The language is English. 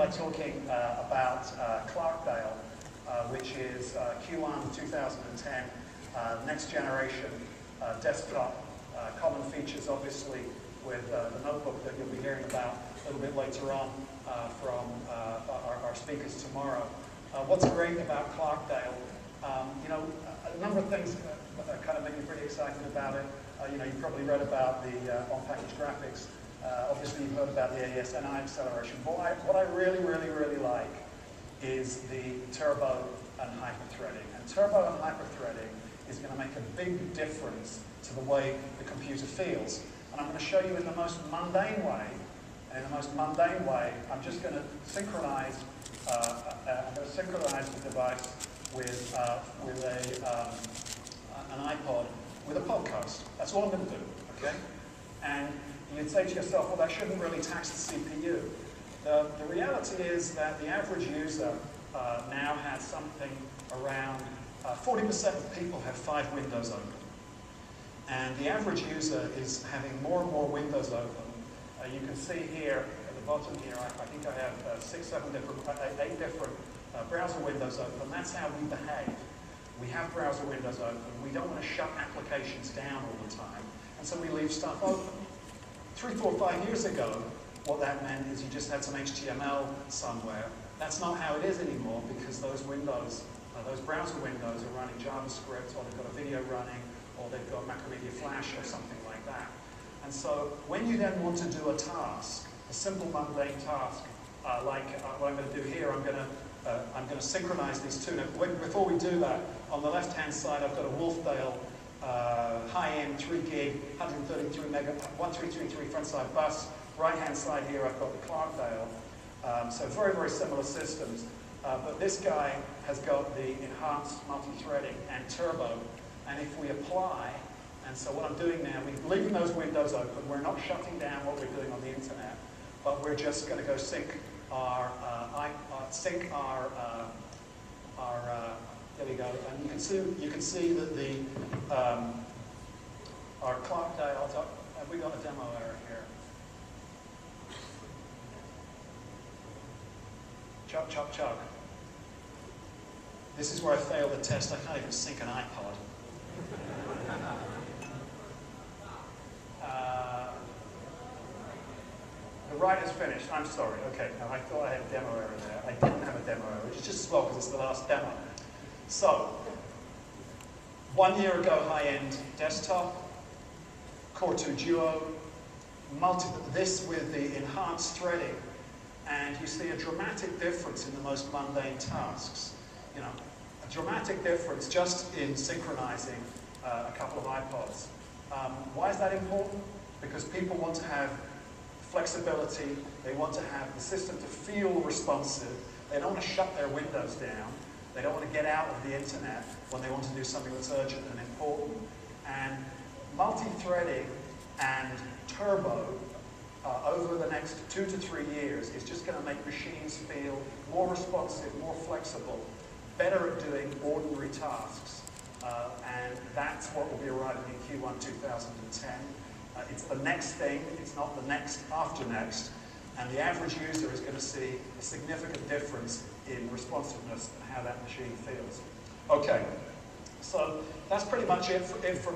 by talking about Clarkdale, which is Q1 2010, next generation desktop. Common features, obviously, with the notebook that you'll be hearing about a little bit later on from our speakers tomorrow. What's great about Clarkdale? You know, a number of things kind of make me pretty excited about it. You know, you've probably read about the on-package graphics. Obviously, you've heard about the AES-NI acceleration. But what I really like is the turbo and hyperthreading. And turbo and hyperthreading is going to make a big difference to the way the computer feels. And I'm going to show you in the most mundane way. And in the most mundane way, I'm just going to synchronize. I'm going to synchronize the device with an iPod with a podcast. That's all I'm going to do. Okay? And you'd say to yourself, well, that shouldn't really tax the CPU. The reality is that the average user now has something around 40% of people have 5 windows open. And the average user is having more and more windows open. You can see here at the bottom here, I think I have 8 different browser windows open. That's how we behave. We have browser windows open. We don't want to shut applications down all the time. And so we leave stuff open. 3, 4, 5 years ago, what that meant is you just had some HTML somewhere. That's not how it is anymore, because those windows, those browser windows are running JavaScript, or they've got a video running, or they've got Macromedia Flash or something like that. And so when you then want to do a task, a simple mundane task, like what I'm going to do here, I'm going to synchronize these two. Now, before we do that, on the left-hand side, I've got a Wolfdale high-end 3 gig, 1333 front-side bus. Right-hand side here, I've got the Clarkdale. So very similar systems. But this guy has got the enhanced multi-threading and turbo. And if we apply, and so what I'm doing now, we're leaving those windows open. We're not shutting down what we're doing on the internet, but we're just going to go sync our there we go. And you can see that the our Clarkdale. Have we got a demo error here? Chug. This is where I failed the test. I can't even sync an iPod. The write is finished. I'm sorry. Okay, now I thought I had a demo error there. I didn't have a demo error, which is just as well because it's the last demo. So, 1 year ago, high-end desktop, Core 2 Duo, this with the enhanced threading, and you see a dramatic difference in the most mundane tasks. You know, a dramatic difference just in synchronizing a couple of iPods. Why is that important? Because people want to have flexibility. They want to have the system to feel responsive. They don't want to shut their windows down. They don't want to get out of the internet when they want to do something that's urgent and important. And multi-threading and turbo over the next 2 to 3 years is just going to make machines feel more responsive, more flexible, better at doing ordinary tasks. And that's what will be arriving in Q1 2010. It's the next thing, it's not the next after next, and the average user is going to see a significant difference in responsiveness and how that machine feels. Okay, so that's pretty much it for